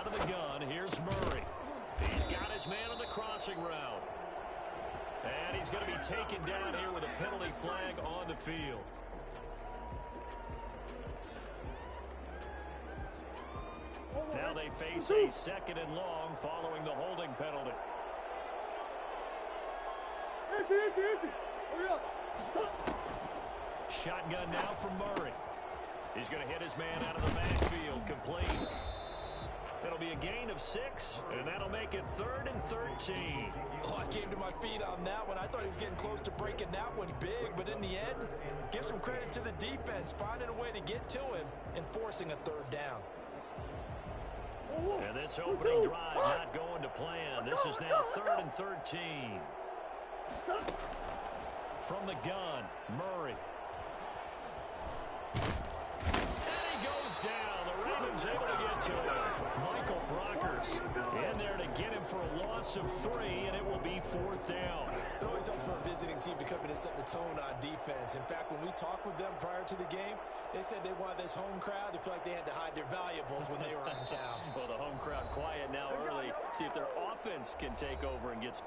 of the gun. Here's Murray. He's got his man on the crossing route. And he's going to be taken down here with a penalty flag on the field. Now they face a 2nd and long following the holding penalty. Shotgun now from Murray. He's going to hit his man out of the backfield, complete. It'll be a gain of 6, and that'll make it 3rd and 13. Oh, I came to my feet on that one. I thought he was getting close to breaking that one big, but in the end, give some credit to the defense, finding a way to get to him and forcing a 3rd down. And this opening drive not going to plan. This is now 3rd and 13. From the gun, Murray. And he goes down. The Ravens able to get to him. Michael Brockers in there to get him for a loss of 3, and it will be 4th down. It always helps for a visiting team to come in and set the tone on defense. In fact, when we talked with them prior to the game, they said they wanted this home crowd to feel like they had to hide their valuables when they were in town. Well, the home crowd quiet now early. See if their offense can take over and get...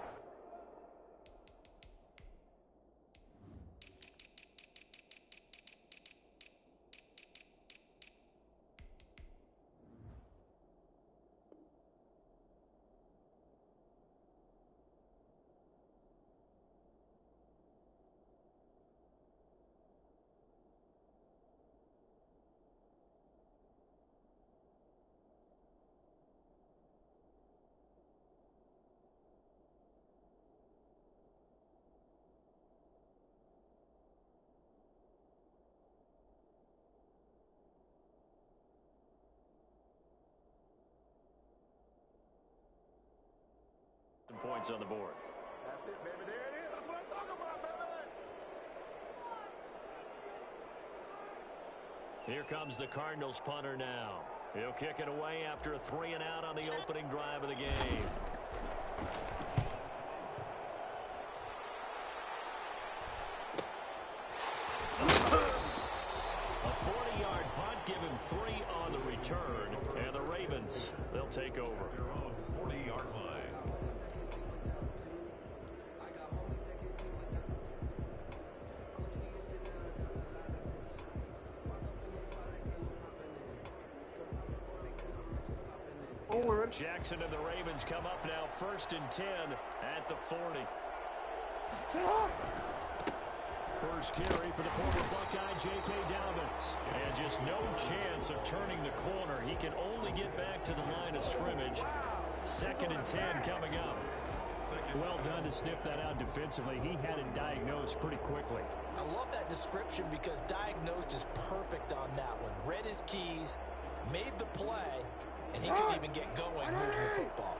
points on the board. That's it, baby. There it is. That's what I'm talking about, baby. Here comes the Cardinals punter now. He'll kick it away after a 3 and out on the opening drive of the game. A 40-yard punt, give him 3 on the return, and the Ravens, they'll take over. 40-yard line. Jackson and the Ravens come up now 1st and 10 at the 40. First carry for the former Buckeye, J.K. Dobbins. And just no chance of turning the corner. He can only get back to the line of scrimmage. 2nd and 10 coming up. Well done to sniff that out defensively. He had it diagnosed pretty quickly. I love that description because diagnosed is perfect on that one. Read his keys, made the play, and he couldn't even get going moving the football.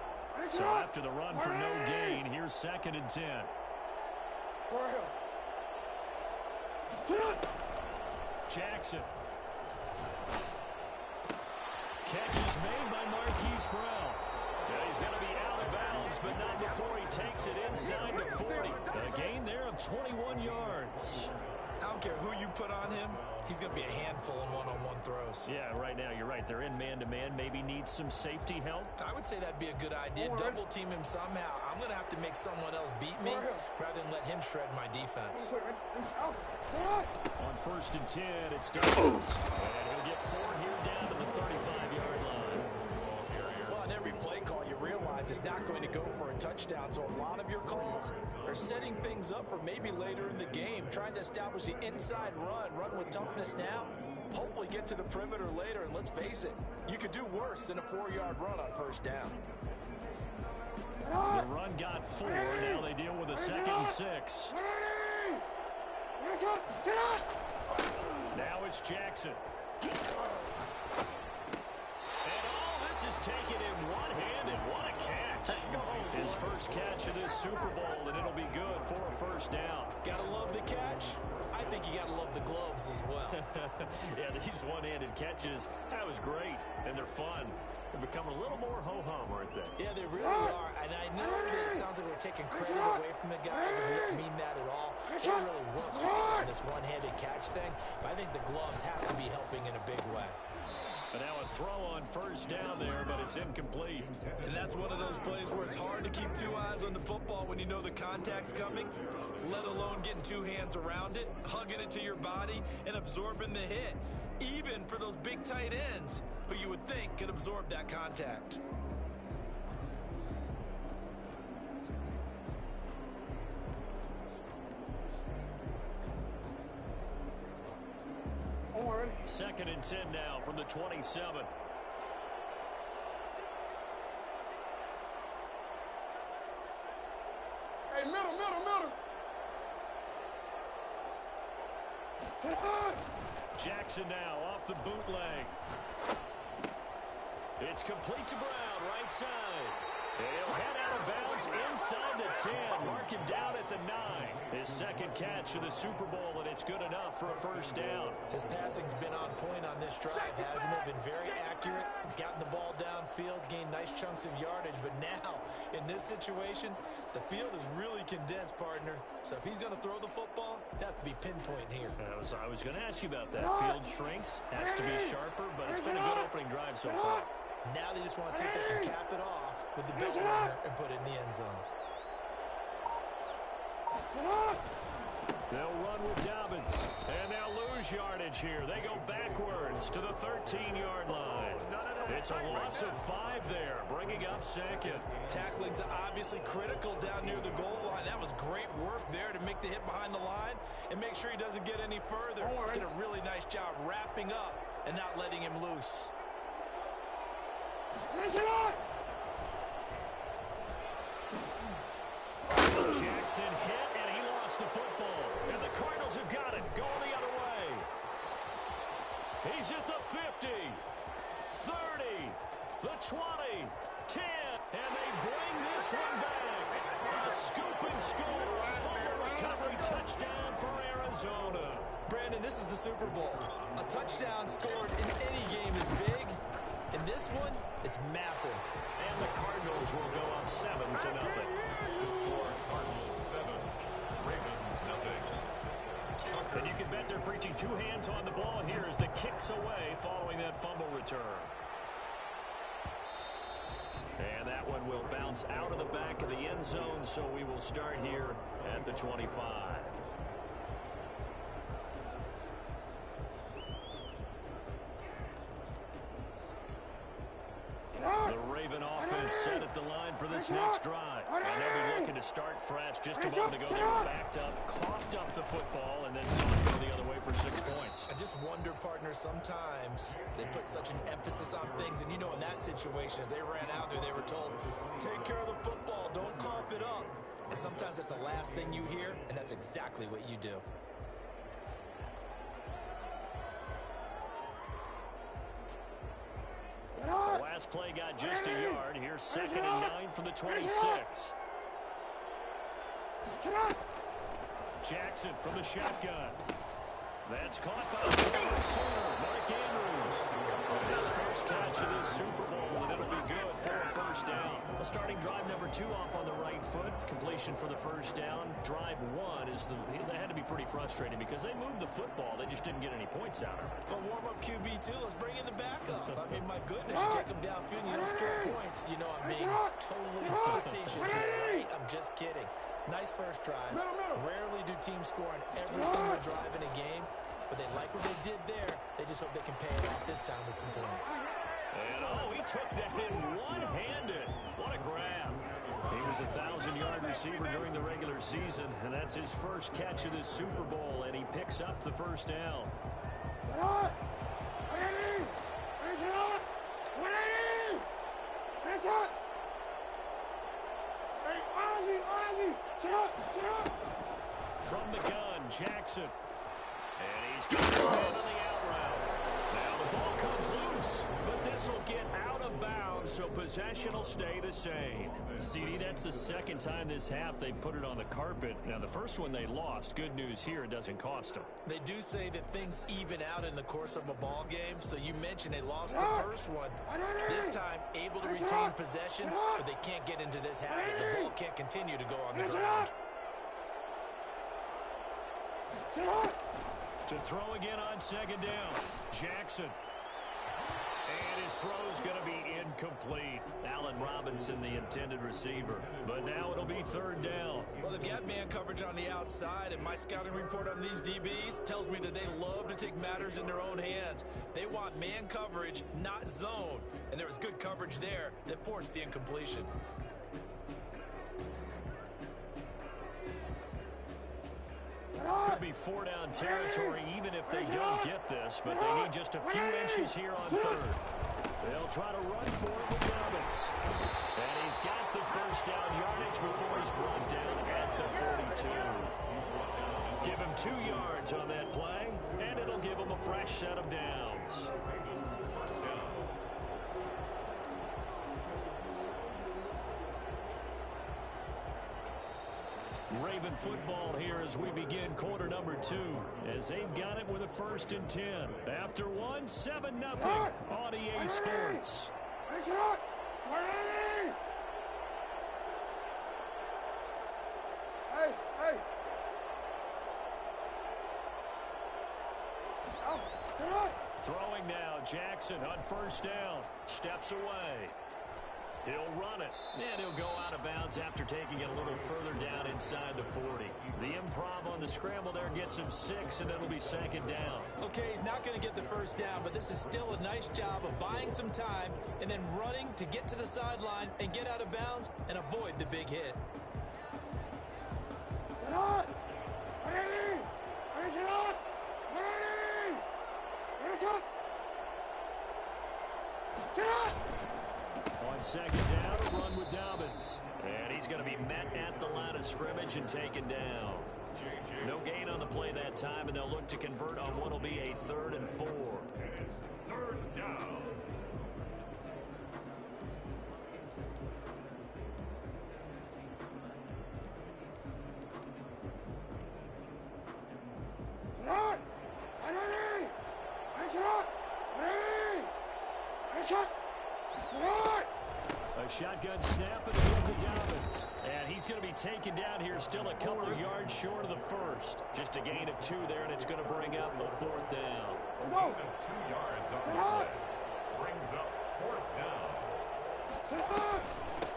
So after the run for no gain, here's 2nd and 10. Jackson. Catch is made by Marquise Brown. Yeah, he's going to be out of bounds, but not before he takes it inside the 40. A gain there of 21 yards. I don't care who you put on him. He's going to be a handful in one-on-one throws. Yeah, right now you're right. They're in man-to-man. Maybe need some safety help. I would say that'd be a good idea. Double team him somehow. I'm going to have to make someone else beat me rather than let him shred my defense. On 1st and 10, it's Dobbins. And he'll get 4 here down to the 35-yard line. Well, on every play call, you realize it's not going to go for a touchdown. So a lot of your calls are setting things up for maybe later in the game, trying to establish the inside run with toughness now, hopefully get to the perimeter later, and let's face it, you could do worse than a 4-yard run on 1st down. The run got 4, now they deal with a 2nd and 6. Now it's Jackson. And all this is taken in one-handed. What a catch. His first catch of this Super Bowl, and it'll be good for a 1st down. Gotta love the catch. I think you gotta love the gloves as well. Yeah, these one-handed catches, that was great, and they're fun. They're becoming a little more ho-hum, aren't they? Yeah, they really are, and I know that it sounds like we're taking credit away from the guys, and we don't mean that at all. They really work hard on this one-handed catch thing, but I think the gloves have to be helping in a big way. And now a throw on first down there, but it's incomplete. And that's one of those plays where it's hard to keep two eyes on the football when you know the contact's coming, let alone getting two hands around it, hugging it to your body, and absorbing the hit, even for those big tight ends who you would think could absorb that contact. Second and 10 now from the 27. Hey, middle. Jackson now off the bootleg. It's complete to Brown, right side. He'll head out of bounds inside the 10. Mark him down at the 9. His second catch of the Super Bowl, and it's good enough for a first down. His passing's been on point on this drive, hasn't it? Been very accurate, gotten the ball downfield, gained nice chunks of yardage. But now, in this situation, the field is really condensed, partner. So if he's going to throw the football, it has to be pinpoint here. I was going to ask you about that. Field shrinks, has to be sharper, but it's been a good opening drive so far. Now they just want to see if they can cap it off with the bell runner and put it in the end zone. They'll run with Dobbins, and they'll lose yardage here. They go backwards to the 13-yard line. It's a loss of 5 there, bringing up second. Tackling's obviously critical down near the goal line. That was great work there to make the hit behind the line and make sure he doesn't get any further. Did a really nice job wrapping up and not letting him loose. Jackson hit, and he lost the football. And the Cardinals have got it, going the other way. He's at the 50, 30, the 20, 10, and they bring this one back. A scoop and score, a fumble recovery touchdown for Arizona. Brandon, this is the Super Bowl. A touchdown scored in any game is big. In this one, it's massive. And the Cardinals will go up 7-0. Cardinals 7, Ravens 0. And you can bet they're preaching two hands on the ball here as the kicks away following that fumble return. And that one will bounce out of the back of the end zone, so we will start here at the 25. The Raven offense set at the line for this next drive. And they'll be looking to start fresh. Just a moment ago, they were backed up, coughed up the football, and then saw it go the other way for 6 points. I just wonder, partner, sometimes they put such an emphasis on things. And, you know, in that situation, as they ran out there, they were told, take care of the football, don't cough it up. And sometimes that's the last thing you hear, and that's exactly what you do. The last play got just a yard. Here's 2nd and 9 from the 26. Jackson from the shotgun. That's caught by the receiver, Mark Andrews. His first catch of this Super Bowl, and it'll be good for a first down. A starting drive number 2 off on the right foot. Completion for the first down. Drive 1 is they had to be pretty frustrating because they moved the football. They just didn't get any points out of it. But warm-up QB, too. Let's bring in the backup. I mean, my goodness, you take them downfield and you don't score points. You know I'm being totally facetious here, right? I'm just kidding. Nice first drive. Rarely do teams score on every single drive in a game, but they like what they did there. They just hope they can pay it off this time with some points. And, he took that in one-handed. What a grab. He was a 1,000-yard receiver during the regular season, and that's his first catch of this Super Bowl, and he picks up the first down. From the gun, Jackson. And he's got his man on the out route. Now the ball comes loose, but this will get out of bounds, so possession will stay the same. CD, that's the second time this half they've put it on the carpet. Now the first one they lost. Good news here, it doesn't cost them. They do say that things even out in the course of a ball game, so you mentioned they lost the first one. This time, able to retain possession, but they can't get into this habit. The ball can't continue to go on the ground. To throw again on 2nd down. Jackson. And his throw's going to be incomplete. Allen Robinson, the intended receiver. But now it'll be third down. Well, they've got man coverage on the outside, and my scouting report on these DBs tells me that they love to take matters in their own hands. They want man coverage, not zone. And there was good coverage there that forced the incompletion. Could be four-down territory even if they don't get this, but they need just a few inches here on third. They'll try to run for it with Dobbins. And he's got the first down yardage before he's brought down at the 42. Give him 2 yards on that play, and it'll give him a fresh set of downs. Raven football here as we begin quarter number 2, as they've got it with a 1st and 10. After 1, 7-0 on EA Sports. Hey. Throwing now, Jackson on 1st down. Steps away. He'll run it, and he'll go out of bounds after taking it a little further down inside the 40. The improv on the scramble there gets him 6, and it'll be 2nd down. Okay, he's not going to get the first down, but this is still a nice job of buying some time and then running to get to the sideline and get out of bounds and avoid the big hit. On 2nd down, a run with Dobbins. And he's going to be met at the line of scrimmage and taken down. No gain on the play that time, and they'll look to convert on what will be a 3rd and 4. It's 3rd down. A shotgun snap and a move to Dobbins. And he's going to be taken down here, still a couple of yards short of the 1st. Just a gain of 2 there, and it's going to bring up a 4th down. 2 yards on the play. Brings up 4th down.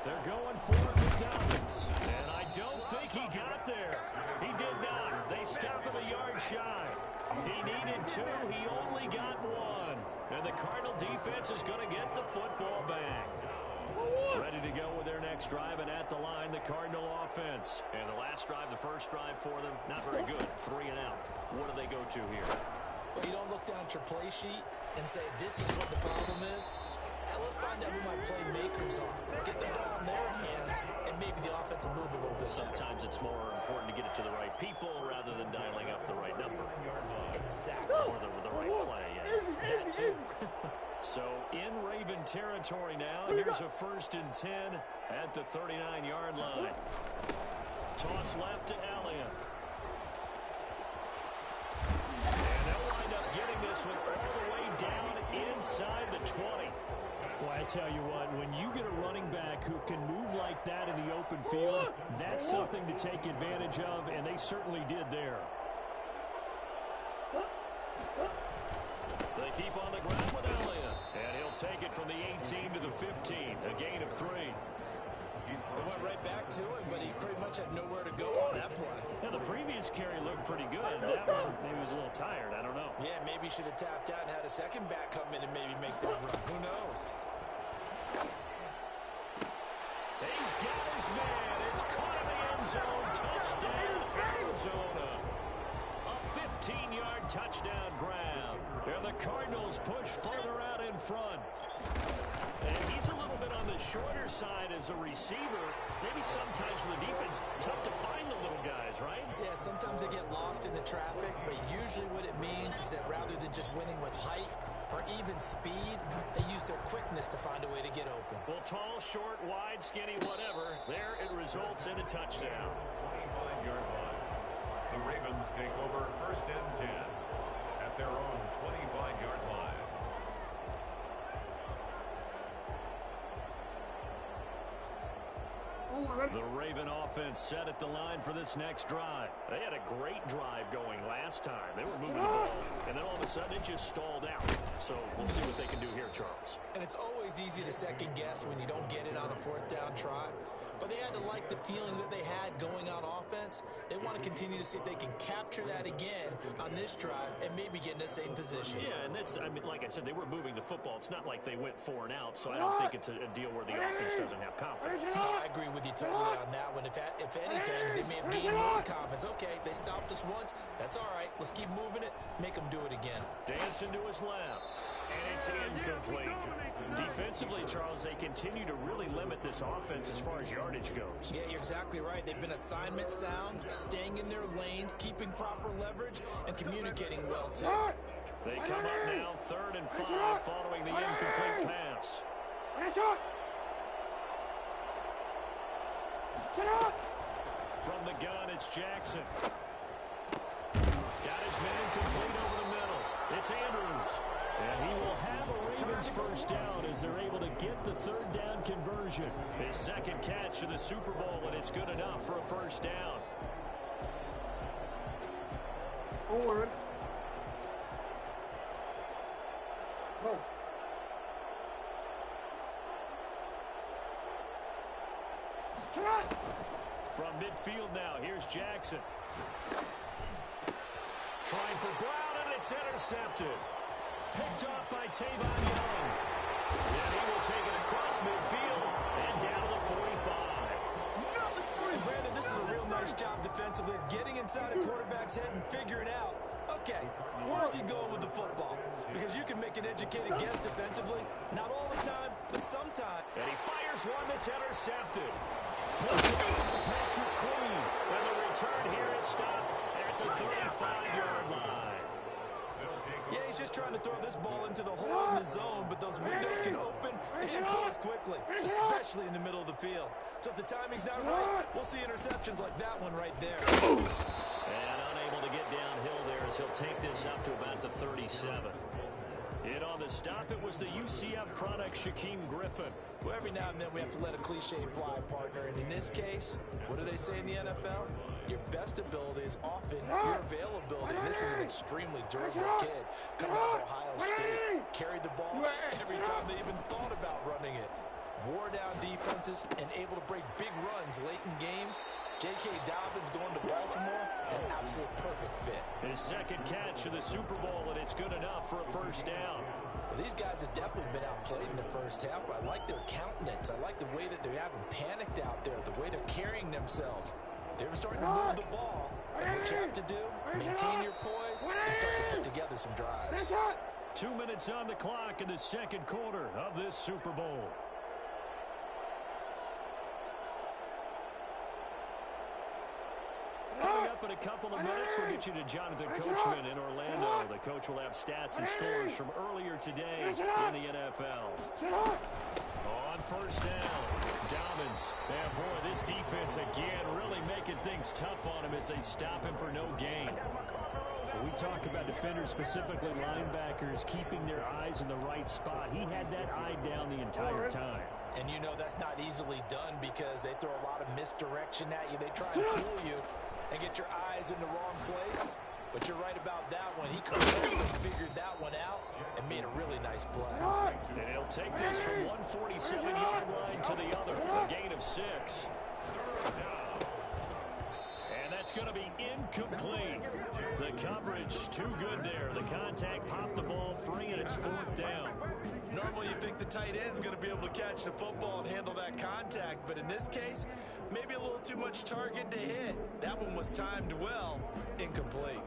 They're going for it with Dobbins. And I don't think he got there. He did not. They stopped him a yard shy. He needed 2. He only got 1. And the Cardinal defense is going to get the football back. Ready to go with their next drive, and at the line, the Cardinal offense. And the last drive, the first drive for them, not very good. 3 and out. What do they go to here? Well, you don't look down at your play sheet and say, this is what the problem is. Now, let's find out who my playmakers are. Get the ball in their hands, and maybe the offense will move a little bit better. Sometimes it's more important to get it to the right people rather than dialing up the right number. Exactly. Or the right play, yeah. That too. So in Raven territory now, here's a 1st and 10 at the 39-yard line. Toss left to Elliott. And they'll wind up getting this one all the way down inside the 20. Well, I tell you what, when you get a running back who can move like that in the open field, that's something to take advantage of, and they certainly did there. They keep on the ground with Elliott, and he'll take it from the 18 to the 15, a gain of 3. They went right back to him, but he pretty much had nowhere to go on that play. Yeah, the previous carry looked pretty good. That one, maybe was a little tired. I don't know. Yeah, maybe he should have tapped out and had a second back come in and maybe make that run. Who knows? He's got his man. It's caught in the end zone. Touchdown, Arizona. A 15-yard touchdown grab. And the Cardinals push further out in front. And he's a little bit on the shorter side as a receiver. Maybe sometimes for the defense, tough to find the little guys, right? Yeah, sometimes they get lost in the traffic, but usually what it means is that rather than just winning with height or even speed, they use their quickness to find a way to get open. Well, tall, short, wide, skinny, whatever. There it results in a touchdown. 25-yard line. The Ravens take over 1st and 10 at their own 25-yard line. The Raven offense set at the line for this next drive. They had a great drive going last time. They were moving the ball, and then all of a sudden it just stalled out. So we'll see what they can do here, Charles. And it's always easy to second guess when you don't get it on a fourth down try. But they had to like the feeling that they had going on offense. They want to continue to see if they can capture that again on this drive and maybe get in the same position. Yeah, and that's, I mean, like I said, they were moving the football. It's not like they went 4 and out, so I don't think it's a deal where the offense doesn't have confidence. I agree with you totally on that one. If anything, they may have gained more confidence. Okay, they stopped us once. That's all right. Let's keep moving it. Make them do it again. Dancing to his left. And it's incomplete. Defensively, Charles, they continue to really limit this offense as far as yardage goes. Yeah, you're exactly right. They've been assignment sound, staying in their lanes, keeping proper leverage, and communicating well, too. They come up now, 3rd and 5, following the incomplete pass. From the gun, it's Jackson. Got his man complete over the middle. It's Andrews. And he will have a Ravens first down as they're able to get the 3rd down conversion. His 2nd catch of the Super Bowl, and it's good enough for a first down. Forward. Go. From midfield now, here's Jackson. Trying for Brown, and it's intercepted. Picked off by Tavon Young. And he will take it across midfield and down to the 45. And Brandon, this is a real nice job defensively of getting inside a quarterback's head and figuring out, okay, where's he going with the football? Because you can make an educated guess defensively. Not all the time, but sometimes. And he fires one that's intercepted. Patrick Queen. And the return here is stopped at the 35-yard line. Yeah, he's just trying to throw this ball into the hole in the zone, but those windows can open and close quickly, especially in the middle of the field. So if the timing's not right, we'll see interceptions like that one right there. And unable to get downhill there as he'll take this up to about the 37. And on the stop, it was the UCF product, Shaquem Griffin. Well, every now and then we have to let a cliche fly, partner. And in this case, what do they say in the NFL? Your best ability is often your availability. This is an extremely durable kid coming out of Ohio State. Carried the ball every time they even thought about running it. Wore down defenses and able to break big runs late in games. J.K. Dobbins going to Baltimore, an absolute perfect fit. His 2nd catch of the Super Bowl, and it's good enough for a first down. Well, these guys have definitely been outplayed in the first half. I like their countenance. I like the way that they haven't panicked out there, the way they're carrying themselves. They were starting to move the ball. And what you have to do, maintain your poise and start to put together some drives. 2 minutes on the clock in the 2nd quarter of this Super Bowl. Coming up in a couple of minutes, we'll get you to Jonathan Coachman in Orlando. The coach will have stats and scores from earlier today in the NFL. On first down, Dobbins. And boy, this defense again really making things tough on him as they stop him for no gain. We talk about defenders, specifically linebackers, keeping their eyes in the right spot. He had that eye down the entire time. And you know that's not easily done because they throw a lot of misdirection at you. They try to fool you and get your eyes in the wrong place. But you're right about that one. He correctly figured that one out and made a really nice play. And he'll take this from 147-yard line to the other, a gain of 6. And that's going to be incomplete. The coverage too good there. The contact popped the ball free, and it's 4th down. Normally you think the tight end's going to be able to catch the football and handle that contact, but in this case, maybe a little too much target to hit. That one was timed well, incomplete.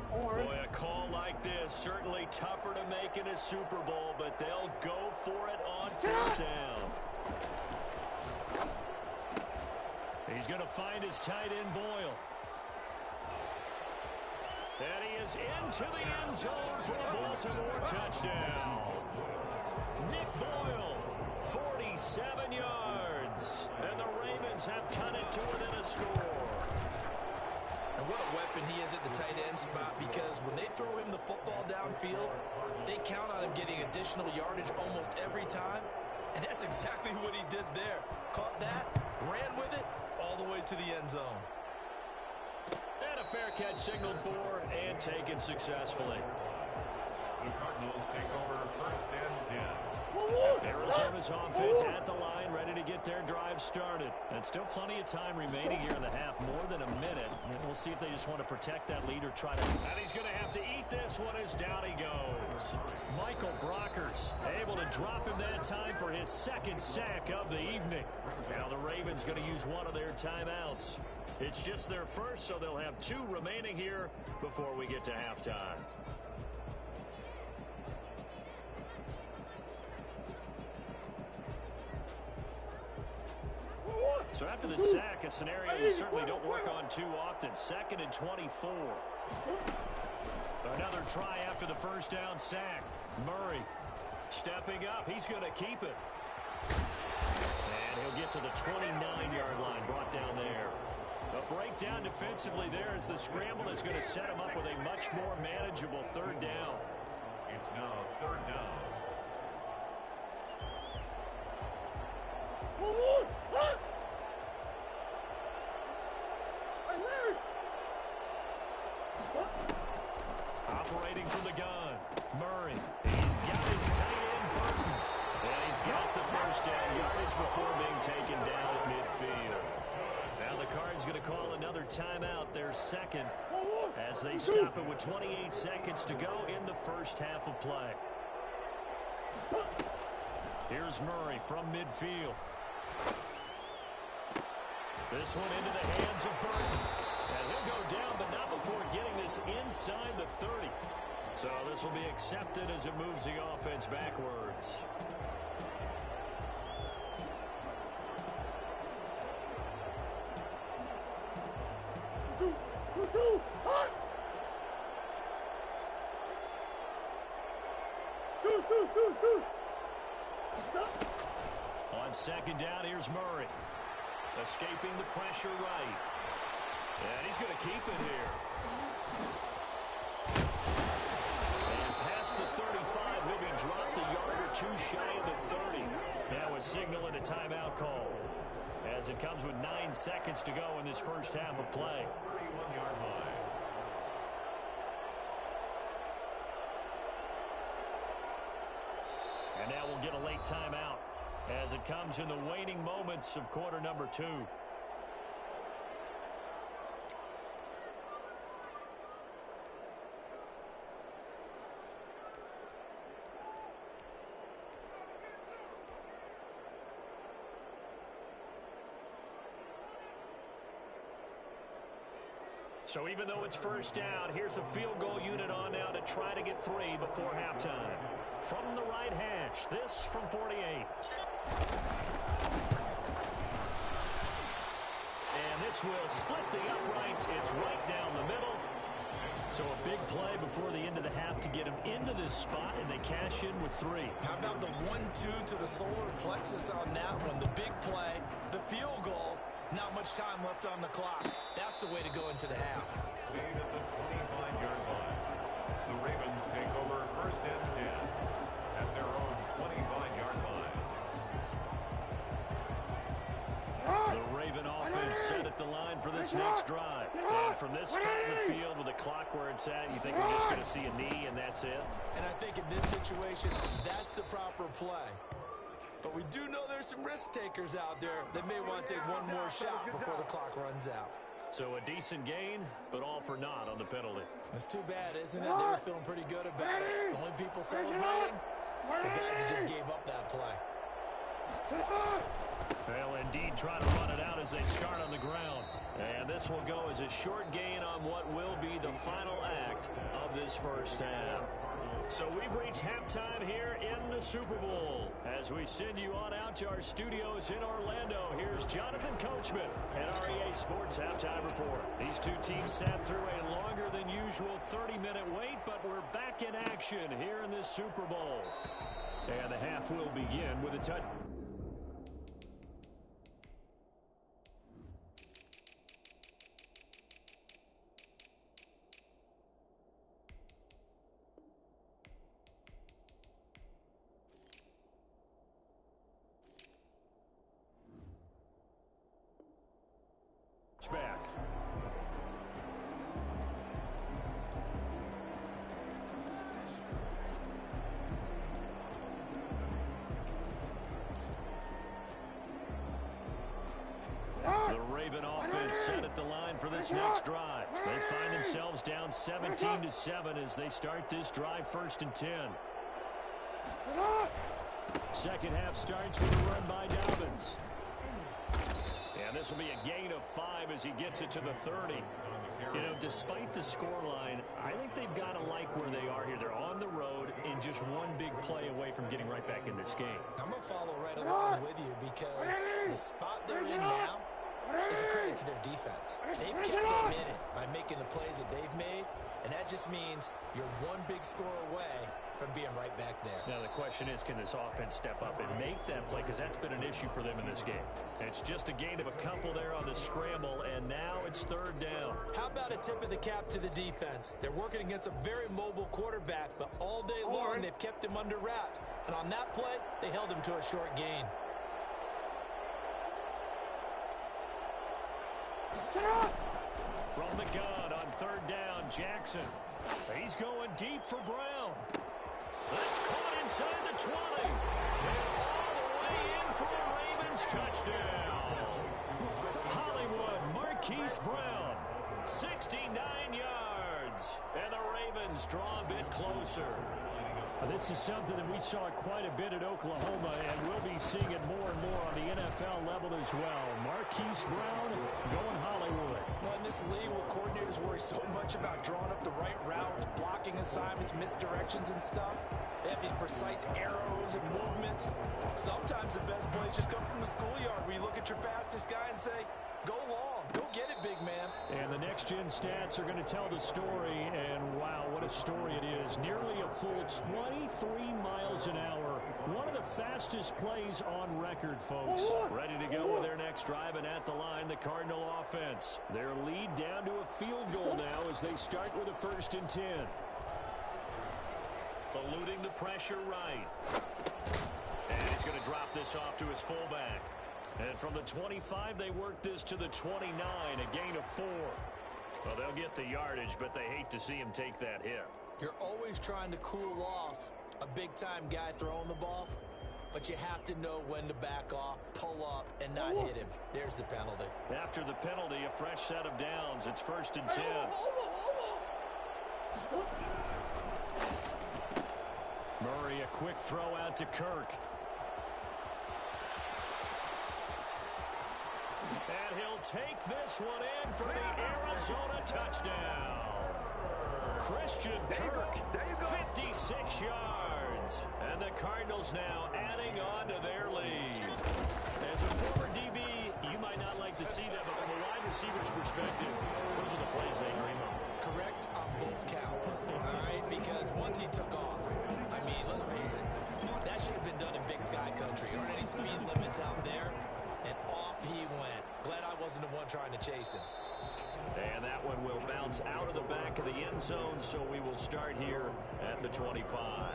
Boy, a call like this, certainly tougher to make in a Super Bowl, but they'll go for it on 4th down. He's going to find his tight end, Boyle. And he is into the end zone for a Baltimore touchdown. Nick Boyle, 47 yards. And the Ravens have cut it to within a score. And what a weapon he is at the tight end spot, because when they throw him the football downfield, they count on him getting additional yardage almost every time. And that's exactly what he did there. Caught that, ran with it, all the way to the end zone. And a fair catch signaled for and taken successfully. The Cardinals take over first and 10. Arizona's offense at the line, ready to get their drive started. And still plenty of time remaining here in the half, more than a minute. And we'll see if they just want to protect that lead or try to... And he's going to have to eat this one as down he goes. Michael Brockers able to drop him that time for his second sack of the evening. Now the Ravens going to use one of their timeouts. It's just their first, so they'll have 2 remaining here before we get to halftime. So after the sack, a scenario you certainly don't work on too often. 2nd and 24. Another try after the first down sack. Murray stepping up. He's going to keep it. And he'll get to the 29-yard line, brought down there. A breakdown defensively there as the scramble is going to set him up with a much more manageable 3rd down. It's now 3rd down. Operating from the gun, Murray. He's got his tight end, Burton. And he's got the first down yardage before being taken down at midfield. Now the Cards going to call another timeout, their second, as they stop it with 28 seconds to go in the first half of play. Here's Murray from midfield. This one into the hands of Burton. And he'll go down, but not before getting this inside the 30. So this will be accepted as it moves the offense backwards. On 2nd down, here's Murray. Escaping the pressure right. And he's going to keep it here. And past the 35, he'll be dropped a yard or 2 shy of the 30. Now a signal and a timeout call, as it comes with 9 seconds to go in this first half of play. 31-yard line. And now we'll get a late timeout as it comes in the waning moments of quarter number 2. So even though it's first down, here's the field goal unit on now to try to get 3 before halftime. From the right hash, this from 48. And this will split the uprights. It's right down the middle. So a big play before the end of the half to get him into this spot, and they cash in with 3. How about the 1-2 to the solar plexus on that one? The big play, the field goal, not much time left on the clock. That's the way to go into the half. Made at the 25-yard line. The Ravens take over first and 10 at their own 25-yard line. The Raven offense set at the line for this next drive. And from this spot in the field with the clock where it's at, you think we're just going to see a knee and that's it? And I think in this situation, that's the proper play. But we do know there's some risk takers out there that may want to take one more shot before the clock runs out. So a decent gain, but all for naught on the penalty. It's too bad, isn't it? They were feeling pretty good about it. The only people celebrating, the guys who just gave up that play. They'll indeed try to run it out as they start on the ground. And this will go as a short gain on what will be the final act of this first half. So we've reached halftime here in the Super Bowl. As we send you on out to our studios in Orlando, here's Jonathan Coachman and our EA Sports Halftime Report. These two teams sat through a longer than usual 30-minute wait, but we're back in action here in this Super Bowl. And the half will begin with a touch. Back. for this next drive. They find themselves down 17-7 as they start this drive 1st and 10. Second half starts with a run by Dobbins. And this will be a gain of 5 as he gets it to the 30. You know, despite the scoreline, I think they've got to like where they are here. They're on the road and just one big play away from getting right back in this game. I'm going to follow right along with you because the spot they're in now is a credit to their defense. They've kept them in it by making the plays that they've made, and that just means you're one big score away from being right back there. Now the question is, can this offense step up and make that play? Because that's been an issue for them in this game. It's just a gain of a couple there on the scramble, and now it's 3rd down. How about a tip of the cap to the defense? They're working against a very mobile quarterback, but all day long they've kept him under wraps. And on that play, they held him to a short gain. From the gun on 3rd down, Jackson. He's going deep for Brown. That's caught inside the 20. And all the way in for a Ravens touchdown. Hollywood, Marquise Brown, 69 yards. And the Ravens draw a bit closer. This is something that we saw quite a bit at Oklahoma, and we'll be seeing it more and more on the NFL level as well. Marquise Brown going Hollywood. Well, in this league where coordinators worry so much about drawing up the right routes, blocking assignments, misdirections and stuff, they have these precise arrows and movements. Sometimes the best plays just come from the schoolyard where you look at your fastest guy and say, go long, go get it, big man. And the next-gen stats are going to tell the story, and wow, what a story it is. Nearly a full 23 miles an hour. One of the fastest plays on record, folks. Ready to go with their next drive, and at the line, the Cardinal offense. Their lead down to a field goal now as they start with a 1st and 10. Eluding the pressure right. And he's going to drop this off to his fullback. And from the 25, they work this to the 29, a gain of 4. Well, they'll get the yardage, but they hate to see him take that hit. You're always trying to cool off a big-time guy throwing the ball, but you have to know when to back off, pull up, and not hit him. There's the penalty. After the penalty, a fresh set of downs. It's 1st and 10. Murray, a quick throw out to Kirk. And he'll take this one in for the Arizona touchdown. Christian Kirk, 56 yards. And the Cardinals now adding on to their lead. As a former DB, you might not like to see that, but from a wide receiver's perspective, those are the plays they dream of. Correct on both counts, all right? Because once he took off, I mean, let's face it, that should have been done in Big Sky country. There aren't any speed limits out there, and off he went. Glad I wasn't the one trying to chase him. And that one will bounce out of the back of the end zone, so we will start here at the 25.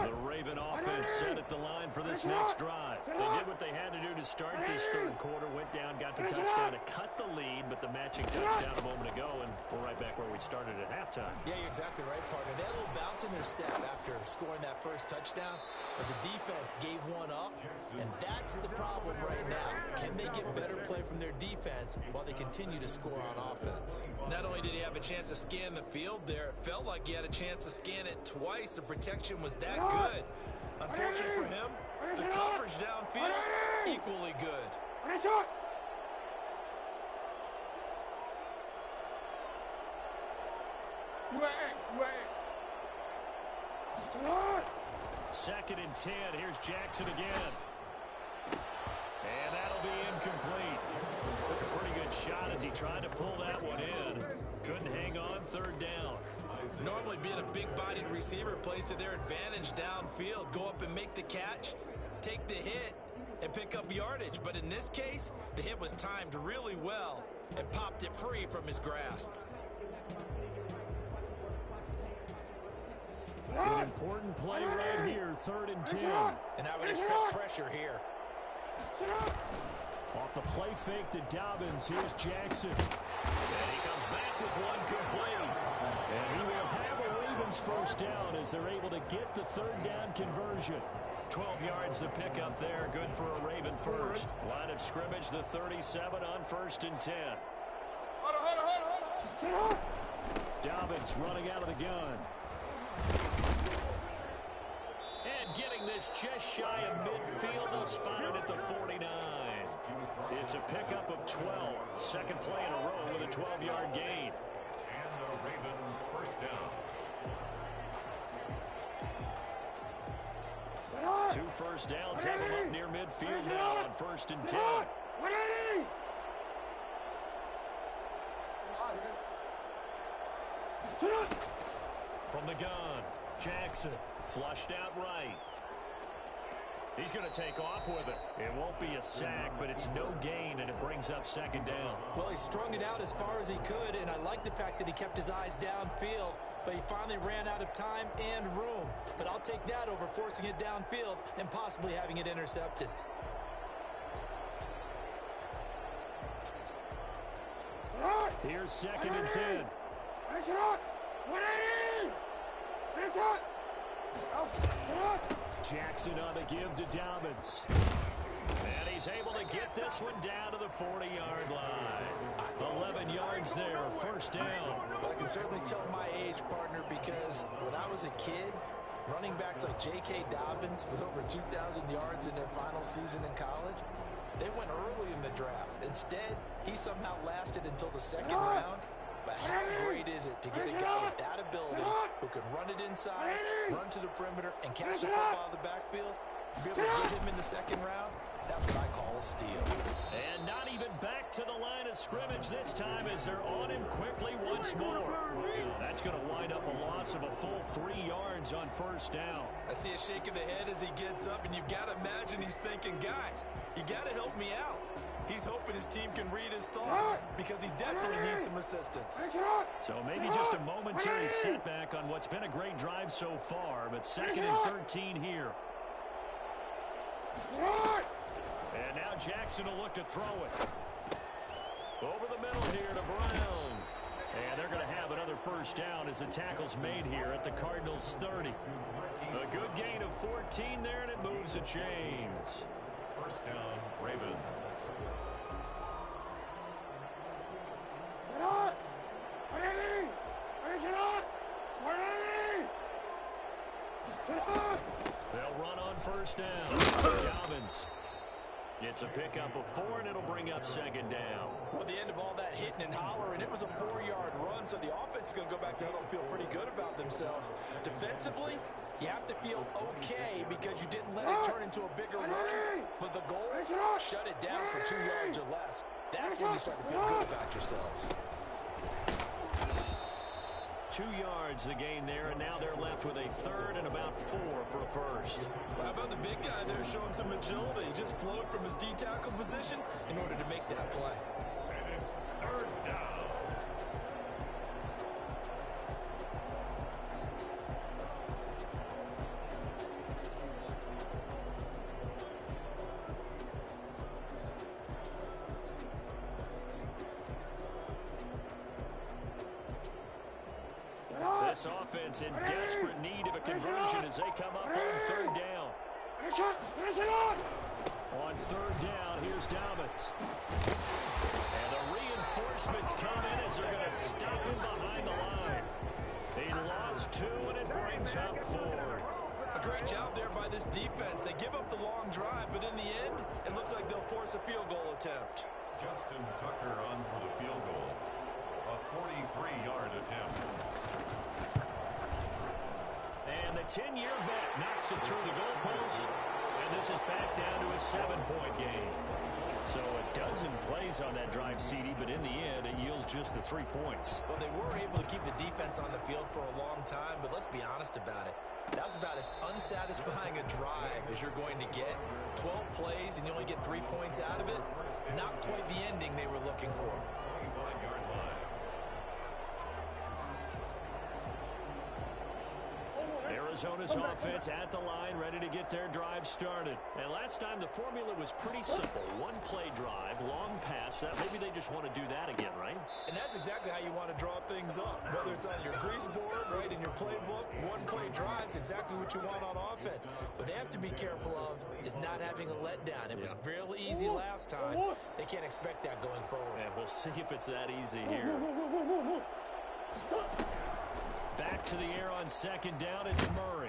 The Raven offense set at the line for this next drive. They did what they had to do to start this 3rd quarter, went down, got the touchdown to cut the lead, but the matching touchdown a moment ago, and we're right back where we started at halftime. Yeah, you're exactly right, partner. They had a little bounce in their step after scoring that first touchdown, but the defense gave one up, and that's the problem right now. Can they get better play from their defense while they continue to score on offense? Not only did he have a chance to scan the field there, it felt like he had a chance to scan it twice. The protection was that good. Unfortunately for him, the coverage downfield, equally good. Second and 10. Here's Jackson again. And that'll be incomplete. Took a pretty good shot as he tried to pull that one in. Couldn't hang on. 3rd down. Normally being a big-bodied receiver plays to their advantage downfield. Go up and make the catch, take the hit, and pick up yardage. But in this case, the hit was timed really well and popped it free from his grasp. An important play right here, 3rd and 10. And I would expect pressure here. Off the play fake to Dobbins, here's Jackson. And he comes back with one complete. And he will have a Ravens Ravens first down as they're able to get the third down conversion. 12 yards to pick up there. Good for a Raven first. Line of scrimmage, the 37 on 1st and 10. Dobbins running out of the gun. And getting this just shy of midfield. They'll spot it at the 49. It's a pickup of 12. Second play in a row with a 12-yard gain. And the Ravens first down. 2 first downs have them up near midfield now on 1st and 10. From the gun, Jackson flushed out right. He's going to take off with it. It won't be a sack, but it's no gain, and it brings up second down. Well, he strung it out as far as he could, and I like the fact that he kept his eyes downfield, but he finally ran out of time and room. But I'll take that over forcing it downfield and possibly having it intercepted. Here's 2nd and 10. Jackson on the give to Dobbins. And he's able to get this one down to the 40-yard line. 11 yards there, first down. Well, I can certainly tell my age, partner, because when I was a kid, running backs like J.K. Dobbins with over 2,000 yards in their final season in college, they went early in the draft. Instead, he somehow lasted until the second round. But how great is it to get a guy with that ability who can run it inside, run to the perimeter, and catch the football in the backfield? Be able to get him in the second round? That's what I call a steal. And not even back to the line of scrimmage this time as they're on him quickly once more. That's going to wind up a loss of a full 3 yards on first down. I see a shake of the head as he gets up, and you've got to imagine he's thinking, guys, you got to help me out. He's hoping his team can read his thoughts because he definitely needs some assistance. So maybe just a momentary setback on what's been a great drive so far, but 2nd and 13 here. And now Jackson will look to throw it. Over the middle here to Brown. And they're going to have another first down as the tackle's made here at the Cardinals' 30. A good gain of 14 there, and it moves the chains. First down, Ravens. They'll run on first down. Dobbins. It's a pickup of 4, and it'll bring up second down. Well, the end of all that hitting and hollering, it was a 4-yard run, so the offense is going to go back there and feel pretty good about themselves. Defensively, you have to feel okay because you didn't let it turn into a bigger run, but the goal, shut it down for 2 yards or less. That's when you start to feel good about yourselves. 2 yards the gain there, and now they're left with a third and about 4 for a first. Well, how about the big guy there showing some agility? He just flowed from his D-tackle position in order to make that play. And it's third down. This offense in desperate need of a conversion as they come up on third down. On third down, here's Dobbins. And the reinforcements come in as they're going to stop him behind the line. He lost 2, and it brings up 4. A great job there by this defense. They give up the long drive, but in the end, it looks like they'll force a field goal attempt. Justin Tucker on for the field goal. A 43-yard attempt. And the 10-year vet knocks it through the goalpost. And this is back down to a 7-point game. So a dozen plays on that drive, CD, but in the end, it yields just the 3 points. Well, they were able to keep the defense on the field for a long time, but let's be honest about it. That was about as unsatisfying a drive as you're going to get. 12 plays and you only get 3 points out of it. Not quite the ending they were looking for. 25-yard line. Arizona's offense at the line, ready to get their drive started. And last time the formula was pretty simple. One play drive, long pass. Maybe they just want to do that again, right? And that's exactly how you want to draw things up. Whether it's on your grease board, right, in your playbook, one play drive is exactly what you want on offense. What they have to be careful of is not having a letdown. It was real easy last time. They can't expect that going forward. And we'll see if it's that easy here. Back to the air on second down, it's Murray.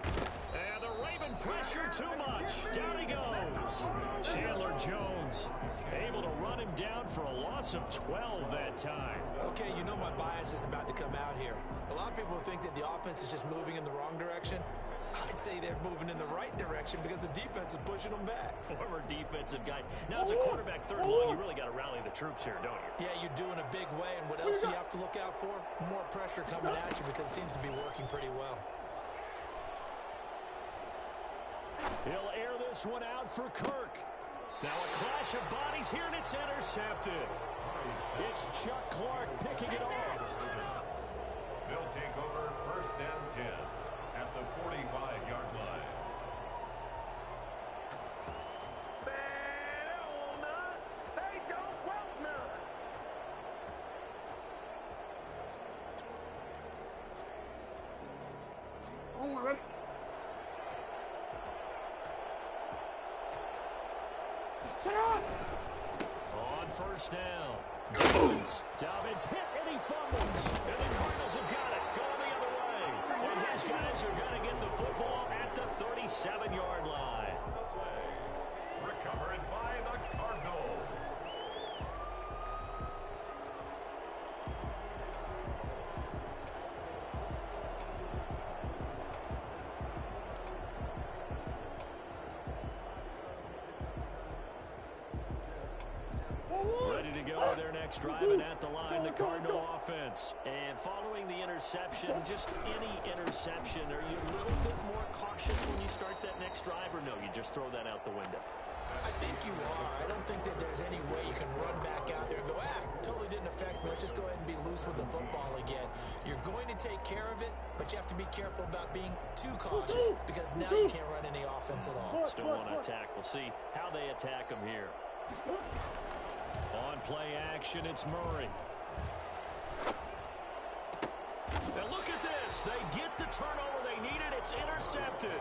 And the Raven pressure too much. Down he goes. Chandler Jones able to run him down for a loss of 12 that time. Okay, you know my bias is about to come out here. A lot of people think that the offense is just moving in the wrong direction. I'd say they're moving in the right direction because the defense is pushing them back. Former defensive guy. Now, as a quarterback, third and long, you really got to rally the troops here, don't you? Yeah, you do in a big way. And what else do you have to look out for? More pressure coming at you because it seems to be working pretty well. He'll air this one out for Kirk. Now a clash of bodies here, and it's intercepted. It's Chuck Clark picking it off. They'll take over first and 10 at the 45-yard line. They don't want none. Oh, ready? Set up! On first down. Dobbins hit and he fumbles. And the Cardinals have got it. Going the other way. And his guys are going to get the football at the 37-yard line. Recovered by the Cardinals. Ready to go with their next drive, and at the line, the Cardinal offense. And following the interception, just any interception, are you a little bit more cautious when you start that next drive, or no, you just throw that out the window? I think you are. I don't think that there's any way you can run back out there and go, totally didn't affect me. Let's just go ahead and be loose with the football again. You're going to take care of it, but you have to be careful about being too cautious because now you can't run any offense at all. Still want to attack. We'll see how they attack them here. On play action, it's Murray. Now look at this. They get the turnover they needed. It's intercepted.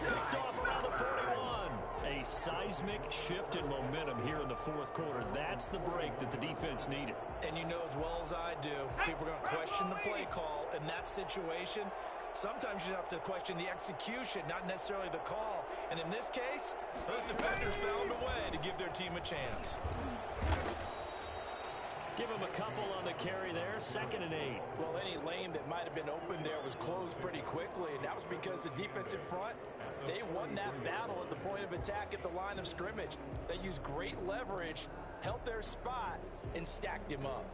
Picked off around the 41. A seismic shift in momentum here in the fourth quarter. That's the break that the defense needed. And you know as well as I do, people are going to question the play call in that situation. Sometimes you have to question the execution, not necessarily the call. And in this case, those defenders found a way to give their team a chance. Give him a couple on the carry there, 2nd and 8. Well, any lane that might have been open there was closed pretty quickly, and that was because the defensive front, they won that battle at the point of attack at the line of scrimmage. They used great leverage, held their spot, and stacked him up.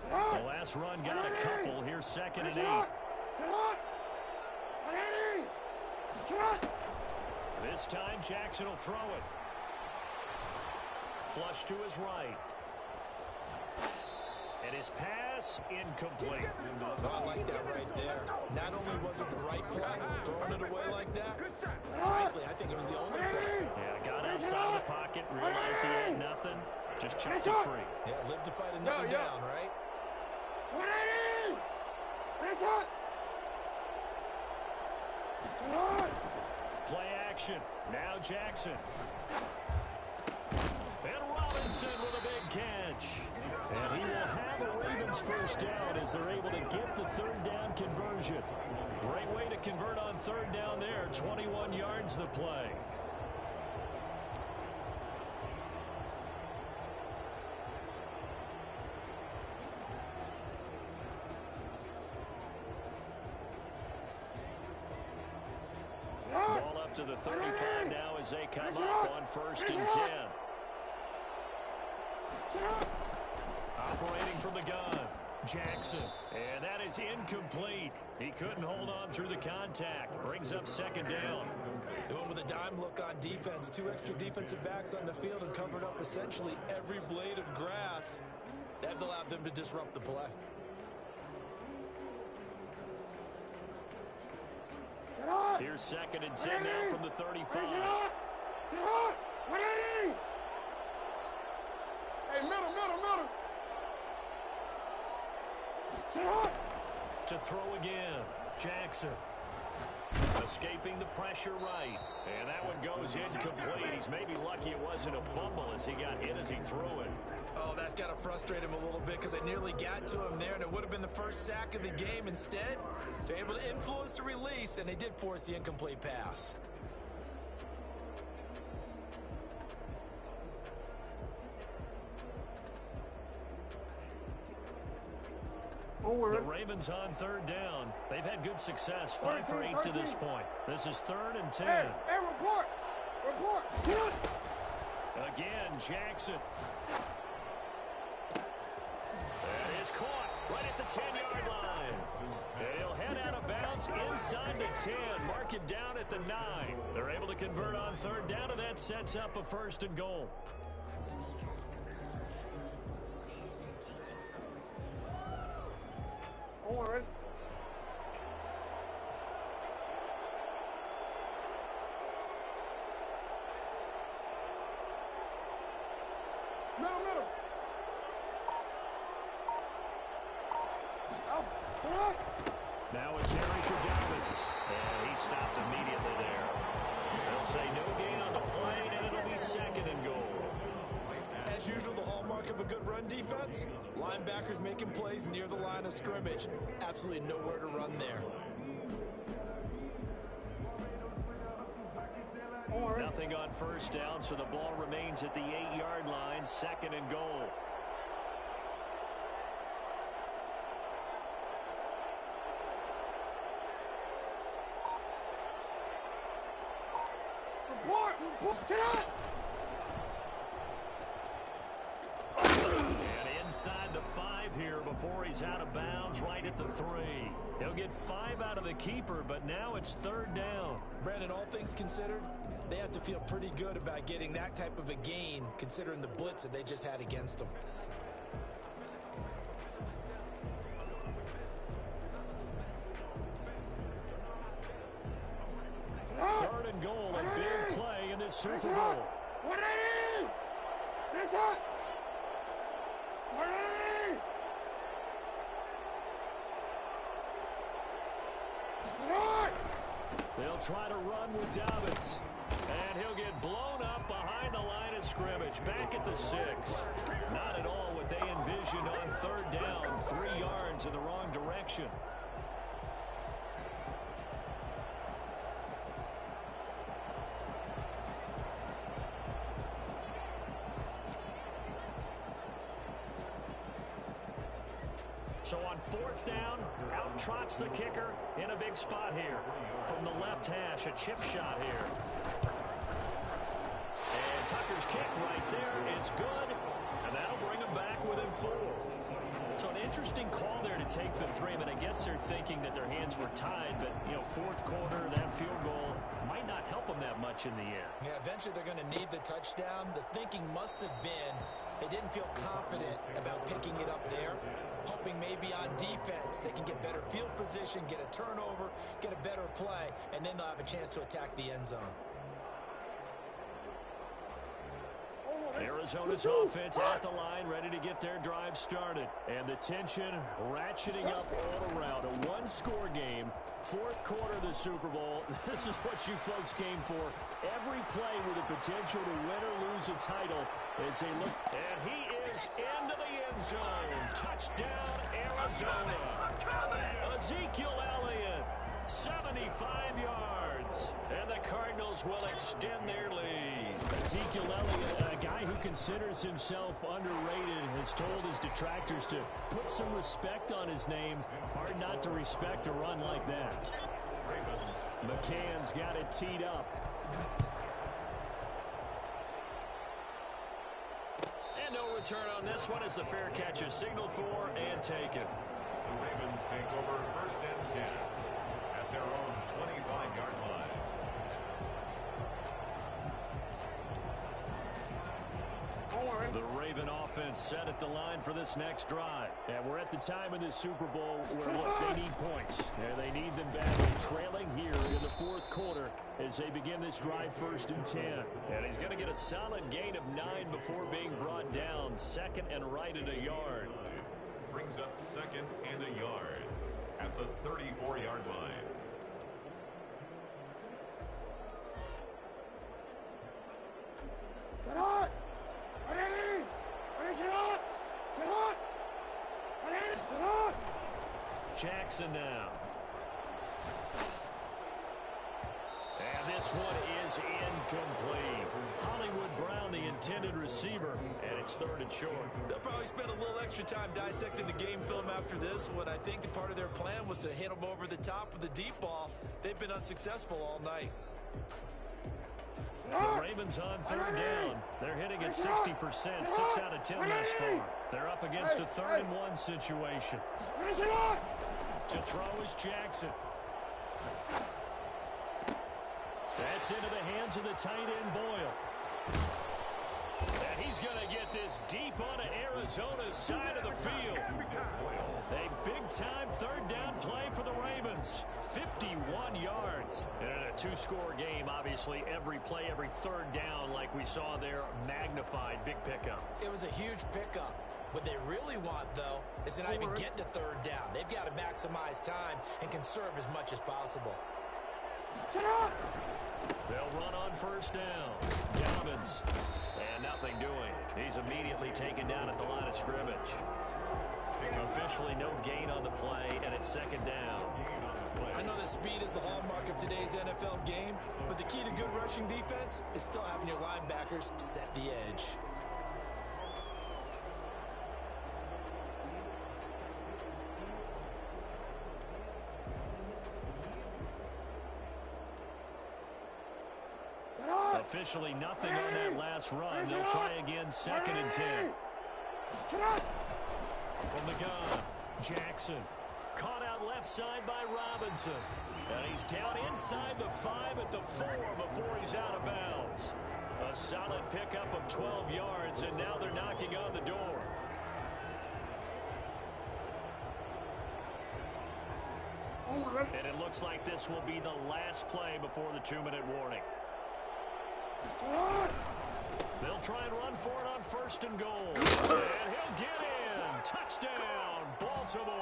The last run got a couple. Here's 2nd and 8. This time, Jackson will throw it. Flush to his right. And his pass, incomplete. Oh, I like that right there. Not only was it the right play, throwing it away like that, frankly, I think it was the only play. Yeah, got outside of the pocket, realized he had nothing, just chucked it free. Yeah, live to fight another down, right? Play action. Now Jackson. And Robinson with a big catch. And he will have a Ravens first down as they're able to get the third down conversion. Great way to convert on third down there. 21 yards the play. Ball up to the 35 now as they come up on 1st and 10. Operating from the gun, Jackson. And that is incomplete. He couldn't hold on through the contact. Brings up 2nd down. They went with a dime look on defense. 2 extra defensive backs on the field and covered up essentially every blade of grass. That allowed them to disrupt the play. Here's 2nd and 10 now from the 35. Sit hot. 180. Hey, middle. Sit hot. To throw again, Jackson. Escaping the pressure right. And that one goes incomplete. He's maybe lucky it wasn't a fumble as he got hit as he threw it. Oh, that's got to frustrate him a little bit because they nearly got to him there, and it would have been the first sack of the game. Instead, they're able to influence the release, and they did force the incomplete pass. The Ravens on 3rd down. They've had good success, 5 for 8 to this point. This is 3rd and 10. Hey, report. Again, Jackson. That is caught right at the 10-yard line. And he'll head out of bounds inside the 10. Mark it down at the 9. They're able to convert on 3rd down, and that sets up a 1st and goal. Middle. Now a carry for Dalvin. And he stopped immediately there. They'll say no gain on the play, and it'll be 2nd and goal. As usual, the hallmark of a good run defense, linebackers making plays near the line of scrimmage. Absolutely nowhere to run there. Nothing on 1st down, so the ball remains at the 8-yard line, 2nd and goal. Report. Sit hot. And inside the 5 here before he's out of bounds, right at the 3. He'll get 5 out of the keeper, but now it's 3rd down. Brandon, all things considered, they have to feel pretty good about getting that type of a gain, considering the blitz that they just had against them. Third and goal, a big play in this Super Bowl. 180. It's hot. 180. They'll try to run with Dobbins. And he'll get blown up behind the line of scrimmage. Back at the 6. Not at all what they envisioned on 3rd down. 3 yards in the wrong direction. So on 4th down, out trots the kicker in a big spot here. From the left hash, a chip shot here. And Tucker's kick right there. It's good. And that'll bring him back within 4. So an interesting call there to take the 3. I mean, I guess they're thinking that their hands were tied, but, 4th quarter, that field goal might not help them that much in the end. Yeah, eventually they're going to need the touchdown. The thinking must have been they didn't feel confident about picking it up there, hoping maybe on defense they can get better field position, get a turnover, get a better play, and then they'll have a chance to attack the end zone. Arizona's offense at the line, ready to get their drive started. And the tension ratcheting up all around. A 1-score game, 4th quarter of the Super Bowl. This is what you folks came for. Every play with the potential to win or lose a title as they look. And he is into the end zone. Touchdown, Arizona. Ezekiel Elliott, 75 yards. And the Cardinals will extend their lead. Ezekiel Elliott, a guy who considers himself underrated, has told his detractors to put some respect on his name. Hard not to respect a run like that. McCann's got it teed up. And no return on this one as the fair catch is signaled for and taken. The Ravens take over 1st and 10 at their own 25-yard line. The Raven offense set at the line for this next drive. And we're at the time in this Super Bowl where, look, they need points. And they need them badly. Trailing here in the fourth quarter as they begin this drive 1st and 10. And he's going to get a solid gain of 9 before being brought down. 2nd and right at a yard. Brings up 2nd and a yard at the 34-yard line. Sit hot! Ready! Ready, sit hot! Sit hot! Ready, sit hot! Jackson now. And this one is incomplete. Hollywood Brown, the intended receiver, and it's 3rd and short. They'll probably spend a little extra time dissecting the game film after this one. I think part of their plan was to hit them over the top with the deep ball. They've been unsuccessful all night. The Ravens on 3rd down. They're hitting at 60%, 6 out of 10 thus far. They're up against a 3rd and 1 situation. To throw is Jackson. That's into the hands of the tight end Boyle. And he's going to get this deep onto Arizona's side of the field. A big-time 3rd down play for the Ravens. 51 yards. And in a 2-score game, obviously, every play, every 3rd down, like we saw there, magnified. Big pickup. It was a huge pickup. What they really want, though, is to not even get to 3rd down. They've got to maximize time and conserve as much as possible. They'll run on 1st down. Dobbins. And nothing doing. He's immediately taken down at the line of scrimmage. Officially no gain on the play, and it's 2nd down. I know that speed is the hallmark of today's NFL game, but the key to good rushing defense is still having your linebackers set the edge. Officially nothing on that last run. They'll try again, 2nd and 10. From the gun, Jackson. Caught out left side by Robinson. And he's down inside the 5 at the 4 before he's out of bounds. A solid pickup of 12 yards, and now they're knocking on the door. And it looks like this will be the last play before the 2-minute warning. They'll try and run for it on 1st and goal. And he'll get in. Touchdown, Baltimore.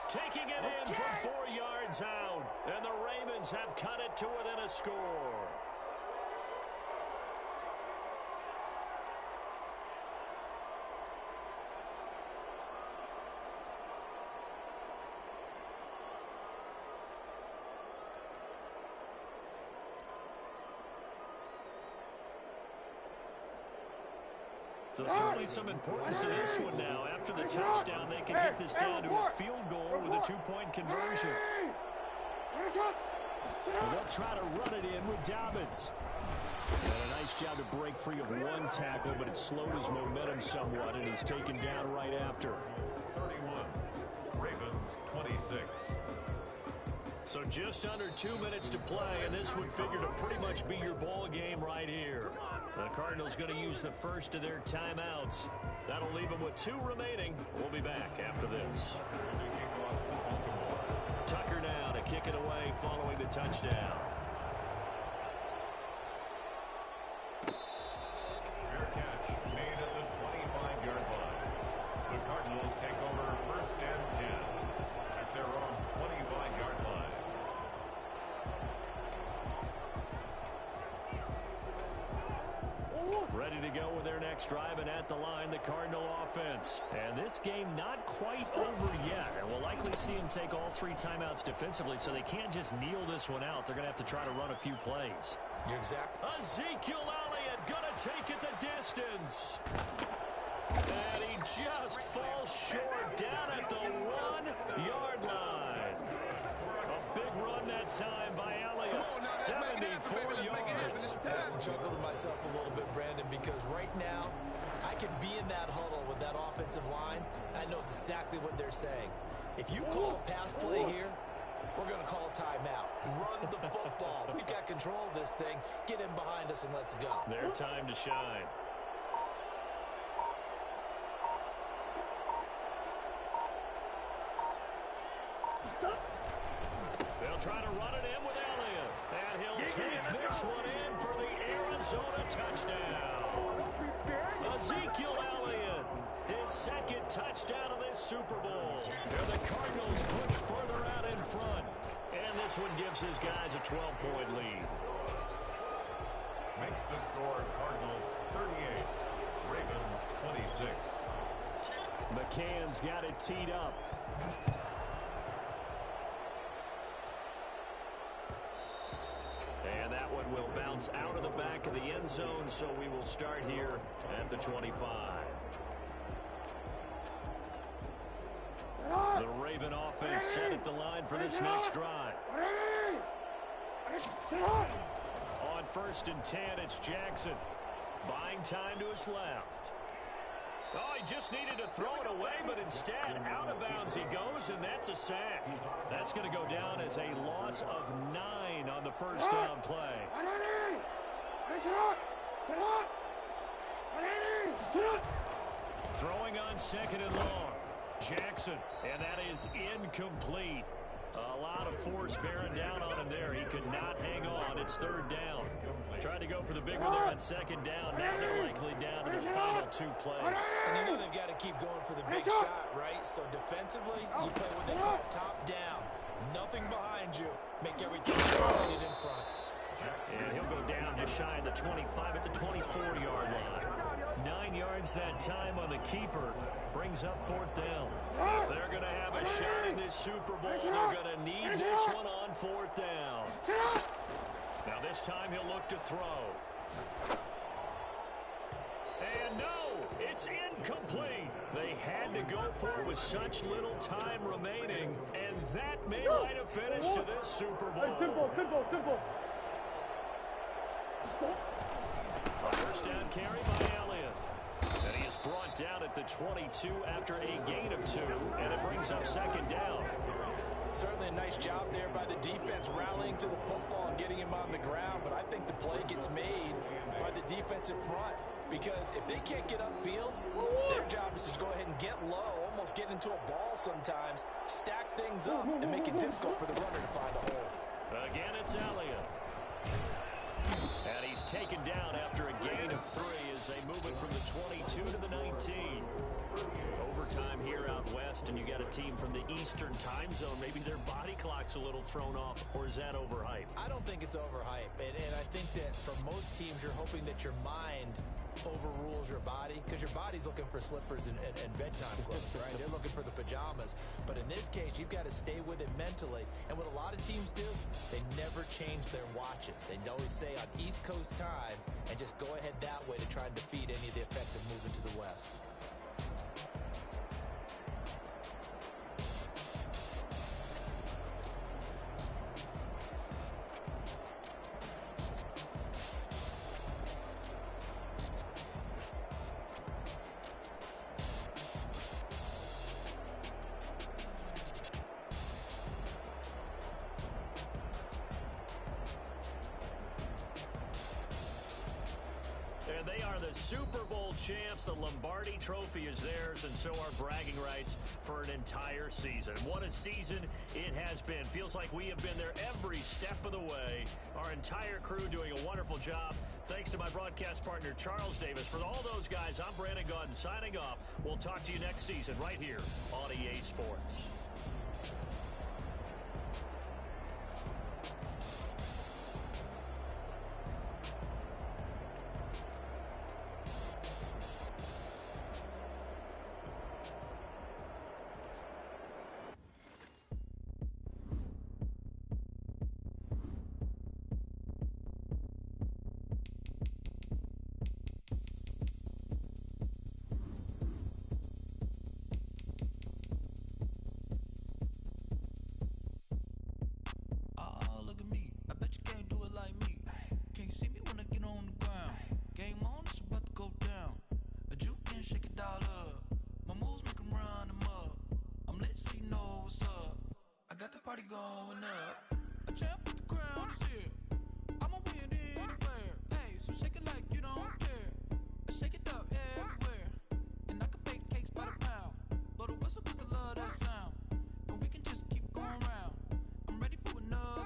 Taking it in from 4 yards out. And the Ravens have cut it to within a score. So certainly some importance to this one now. After the touchdown, they can get this down to a field goal with a 2-point conversion. They'll try to run it in with Dobbins. And a nice job to break free of one tackle, but it slowed his momentum somewhat, and he's taken down right after. 31, Ravens 26. So just under 2 minutes to play, and this would figure to pretty much be your ball game right here. The Cardinals going to use the first of their timeouts. That'll leave them with 2 remaining. We'll be back after this. Tucker now to kick it away following the touchdown. Fair catch made at the 25-yard line. The Cardinals take over 1st and 10 at their own 25-yard line. Ready to go with their next drive, and at the line, the Cardinal offense. And this game not quite over yet. And we'll likely see them take all 3 timeouts defensively, so they can't just kneel this one out. They're going to have to try to run a few plays. You're exact. Ezekiel Elliott going to take it the distance. And he just falls short down at the 1-yard line. A big run that time by Elliott. 74 yards. I have to chuckle to myself a little bit, Brandon, because right now I can be in that huddle with that offensive line. I know exactly what they're saying. If you call a pass play here, we're going to call a timeout. Run the football. We've got control of this thing. Get in behind us and let's go. Their time to shine. try to run it in with Elliott. And he'll take this one in for the Arizona touchdown. Ezekiel Elliott, his second touchdown of this Super Bowl. And the Cardinals push further out in front. And this one gives his guys a 12-point lead. Makes the score Cardinals 38, Ravens 26. McCann's got it teed up. And that one will bounce out of the back of the end zone, so we will start here at the 25. The Raven offense set at the line for this next drive. On 1st and 10, it's Jackson. Buying time to his left. Oh, he just needed to throw it away, but instead, out of bounds he goes, and that's a sack. That's going to go down as a loss of 9 on the first down play. Throwing on 2nd and long. Jackson, and that is incomplete. A lot of force bearing down on him there. He could not hang on. It's 3rd down. Tried to go for the big one there on 2nd down. Now they're likely down to their final 2 plays. And you know they've got to keep going for the big shot, right? So defensively, you play what they call top down. Nothing behind you. Make everything right in front. And he'll go down just shy of the 25 at the 24-yard line. 9 yards that time on the keeper. Brings up 4th down. If they're going to have a shot in this Super Bowl, they're going to need this one on 4th down. Now this time he'll look to throw. And no, it's incomplete. They had to go for it with such little time remaining, and that may light a finish to this Super Bowl. Simple. First down carry by Elliott. And he is brought down at the 22 after a gain of 2, and it brings up 2nd down. Certainly a nice job there by the defense rallying to the football and getting him on the ground, but I think the play gets made by the defensive front because if they can't get upfield, their job is to go ahead and get low, almost get into a ball sometimes, stack things up, and make it difficult for the runner to find a hole. Again, it's Elliott. And he's taken down after a gain of 3 as they move it from the 22 to the 19. Overtime here out west, and you got a team from the Eastern time zone. Maybe their body clock's a little thrown off, or is that overhyped? I don't think it's overhyped, and I think that for most teams, you're hoping that your mind overrules your body because your body's looking for slippers and bedtime clothes, right? They're looking for the pajamas. But in this case, you've got to stay with it mentally. And what a lot of teams do, they never change their watches. They always say on East Coast time and just go ahead that way to try and defeat any of the effects of moving to the West. And they are the Super Bowl champs. The Lombardi Trophy is theirs, and so are bragging rights for an entire season. What a season it has been. Feels like we have been there every step of the way. Our entire crew doing a wonderful job. Thanks to my broadcast partner, Charles Davis. For all those guys, I'm Brandon Gaudin signing off. We'll talk to you next season right here on EA Sports. Party going up. A champ with the crown is here. I'ma win anywhere. Hey, so shake it like you don't care. I shake it up everywhere. And I can bake cakes by the pound. Blow the whistle 'cause I love that sound. And we can just keep going round. I'm ready for another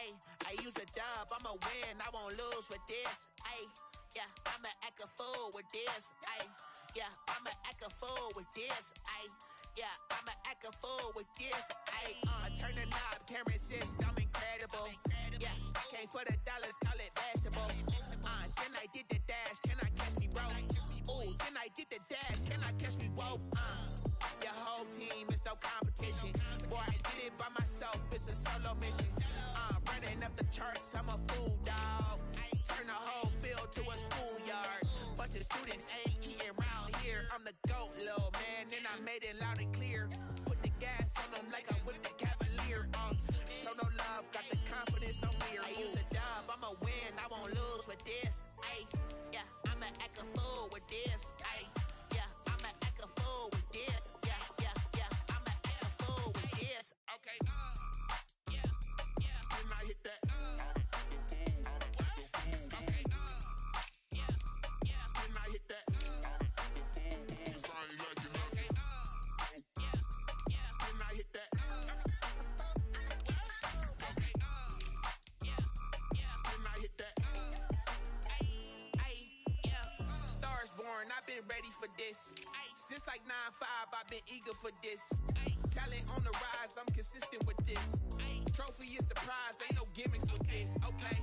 Ayy, I use a dub, I'ma win, I won't lose with this. Ayy, yeah, I'ma act a fool with this. Ayy, yeah, I'ma act a fool with this. Ayy, yeah, I'ma act a fool with this. Ayy, I turn the knob, camera assist, I'm incredible. Yeah, came for the dollars, call it vegetable. Then I did the dash, can I catch me, bro? Ooh, then I did the dash, can I catch me, whoa? Your whole team is no competition. Boy, I did it by myself, it's a solo mission. Running up the charts, I'm a fool, dog. Turn the whole field to a schoolyard. Bunch of students ain't eating round here. I'm the GOAT, little man, and I made it loud and clear. Put the gas on them like I whipped the Cavalier. Show no love, got the confidence, no fear. I use a dub, I'ma win, I won't lose with this. Ayy, yeah, I'ma act a fool with this. Ayy, yeah, I'ma act a fool with this. Yeah, yeah, yeah, I'ma act a fool with this. Okay, yeah, yeah, can I hit that? Okay, yeah, yeah, can I hit that? Cause I ain't like it. Okay, yeah, yeah, can I hit that? Okay, yeah, yeah, can I hit that? Stars born, I've been ready for this. Since like 9-5, I've been eager for this. Talent on the rise, I'm consistent with this. Trophy is the prize, ain't no gimmicks with this. Okay,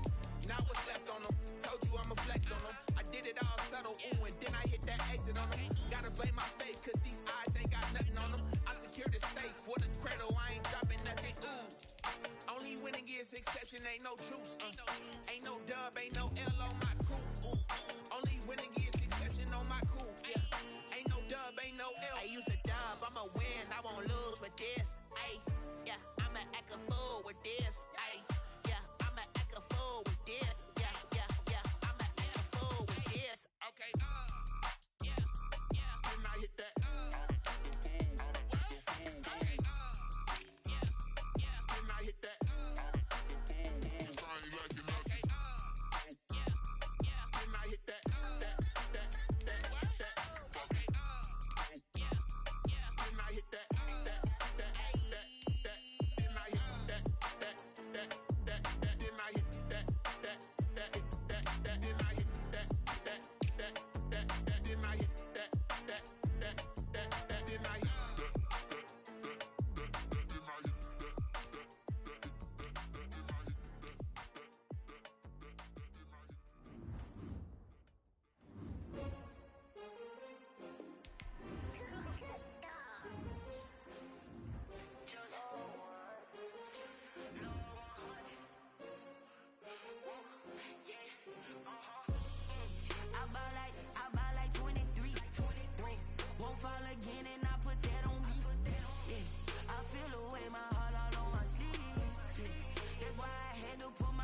now what's left on them? Told you I'ma flex on them. I did it all subtle, ooh, and then I hit that exit on them. Gotta blame my faith, cause these eyes ain't got nothing on them. I secure the safe for the cradle, I ain't dropping nothing, ooh. Only winning is exception, ain't no truce. Ain't no dub, ain't no L on my crew. Ooh. Only winning is exception on my crew. Yeah, ain't no dub, ain't no L. I use a dub, I'ma win, I won't lose with this. Ayy, yeah, I'ma act a fool with this. Ayy, yeah, I'ma act a fool with this.